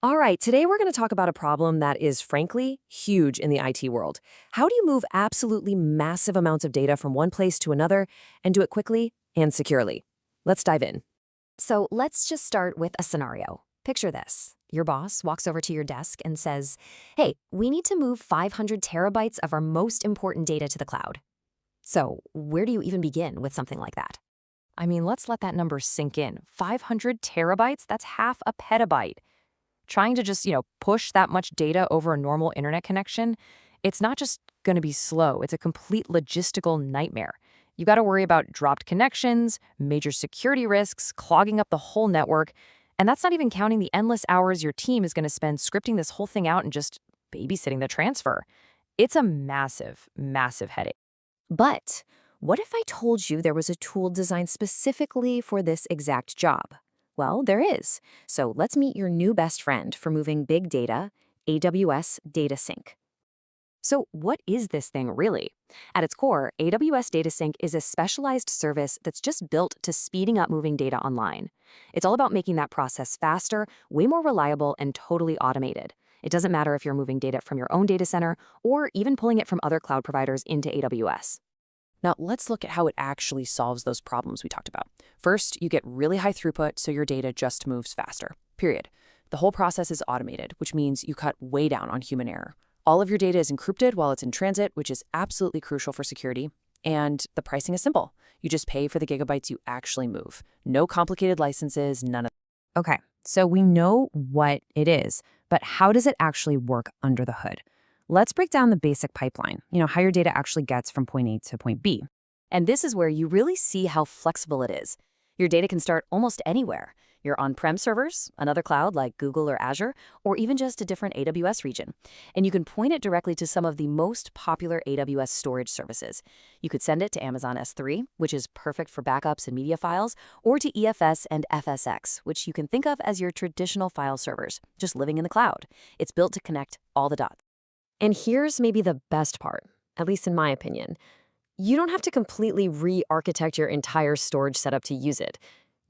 All right, today we're going to talk about a problem that is, frankly, huge in the IT world. How do you move absolutely massive amounts of data from one place to another and do it quickly and securely? Let's dive in. So let's just start with a scenario. Picture this. Your boss walks over to your desk and says, "Hey, we need to move 500 terabytes of our most important data to the cloud." So where do you even begin with something like that? I mean, let's let that number sink in. 500 terabytes? That's half a petabyte. Trying to just, push that much data over a normal internet connection, it's not just going to be slow. It's a complete logistical nightmare. You got to worry about dropped connections, major security risks, clogging up the whole network. And that's not even counting the endless hours your team is going to spend scripting this whole thing out and just babysitting the transfer. It's a massive, massive headache. But what if I told you there was a tool designed specifically for this exact job? Well, there is. So let's meet your new best friend for moving big data, AWS DataSync. So what is this thing really? At its core, AWS DataSync is a specialized service that's just built to speeding up moving data online. It's all about making that process faster, way more reliable, and totally automated. It doesn't matter if you're moving data from your own data center or even pulling it from other cloud providers into AWS. Now, let's look at how it actually solves those problems we talked about. First, you get really high throughput, so your data just moves faster, period. The whole process is automated, which means you cut way down on human error. All of your data is encrypted while it's in transit, which is absolutely crucial for security. And the pricing is simple. You just pay for the gigabytes you actually move. No complicated licenses, none of that. Okay, so we know what it is, but how does it actually work under the hood? Let's break down the basic pipeline, how your data actually gets from point A to point B. And this is where you really see how flexible it is. Your data can start almost anywhere. Your on-prem servers, another cloud like Google or Azure, or even just a different AWS region. And you can point it directly to some of the most popular AWS storage services. You could send it to Amazon S3, which is perfect for backups and media files, or to EFS and FSX, which you can think of as your traditional file servers, just living in the cloud. It's built to connect all the dots. And here's maybe the best part, at least in my opinion. You don't have to completely re-architect your entire storage setup to use it.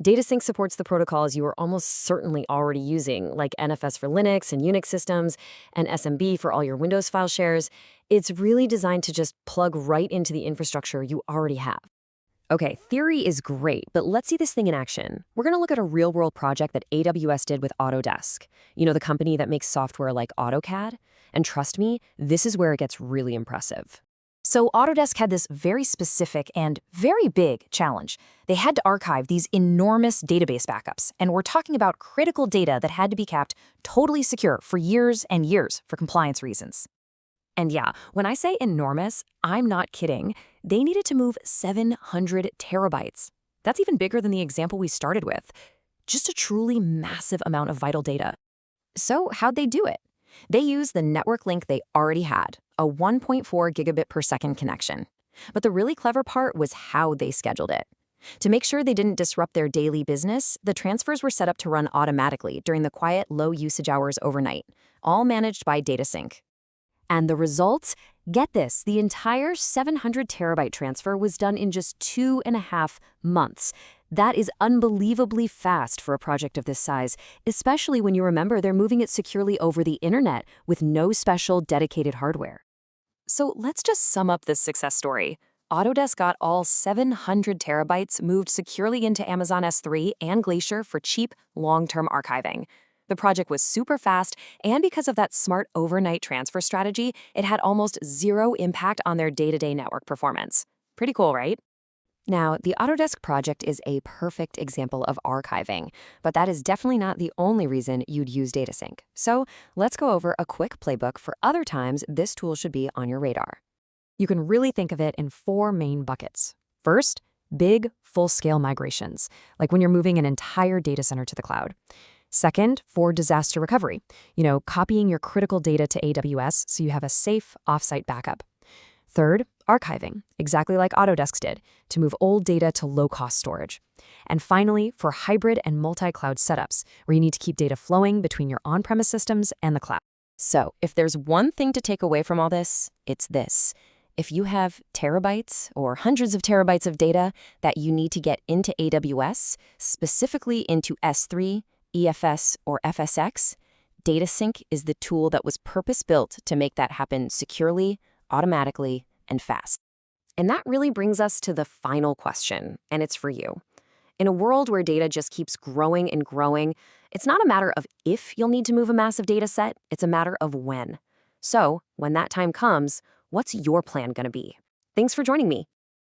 DataSync supports the protocols you are almost certainly already using, like NFS for Linux and Unix systems, and SMB for all your Windows file shares. It's really designed to just plug right into the infrastructure you already have. Okay, theory is great, but let's see this thing in action. We're going to look at a real-world project that AWS did with Autodesk. The company that makes software like AutoCAD? And trust me, this is where it gets really impressive. So Autodesk had this very specific and very big challenge. They had to archive these enormous database backups, and we're talking about critical data that had to be kept totally secure for years and years for compliance reasons. And yeah, when I say enormous, I'm not kidding. They needed to move 700 terabytes. That's even bigger than the example we started with. Just a truly massive amount of vital data. So how'd they do it? They used the network link they already had, a 1.4 gigabit per second connection. But the really clever part was how they scheduled it. To make sure they didn't disrupt their daily business, the transfers were set up to run automatically during the quiet, low-usage hours overnight, all managed by DataSync. And the results? Get this, the entire 700 terabyte transfer was done in just 2.5 months. That is unbelievably fast for a project of this size, especially when you remember they're moving it securely over the internet with no special dedicated hardware. So let's just sum up this success story. Autodesk got all 700 terabytes moved securely into Amazon S3 and Glacier for cheap, long-term archiving. The project was super fast, and because of that smart overnight transfer strategy, it had almost zero impact on their day-to-day network performance. Pretty cool, right? Now, the Autodesk project is a perfect example of archiving, but that is definitely not the only reason you'd use DataSync. So let's go over a quick playbook for other times this tool should be on your radar. You can really think of it in 4 main buckets. First, big, full-scale migrations, like when you're moving an entire data center to the cloud. Second, for disaster recovery, copying your critical data to AWS so you have a safe offsite backup. Third, archiving, exactly like Autodesk did, to move old data to low-cost storage. And finally, for hybrid and multi-cloud setups, where you need to keep data flowing between your on-premise systems and the cloud. So, if there's one thing to take away from all this, it's this. If you have terabytes or hundreds of terabytes of data that you need to get into AWS, specifically into S3, EFS, or FSX, DataSync is the tool that was purpose-built to make that happen securely, automatically, and fast. And that really brings us to the final question, and it's for you. In a world where data just keeps growing and growing, it's not a matter of if you'll need to move a massive data set, it's a matter of when. So, when that time comes, what's your plan going to be? Thanks for joining me.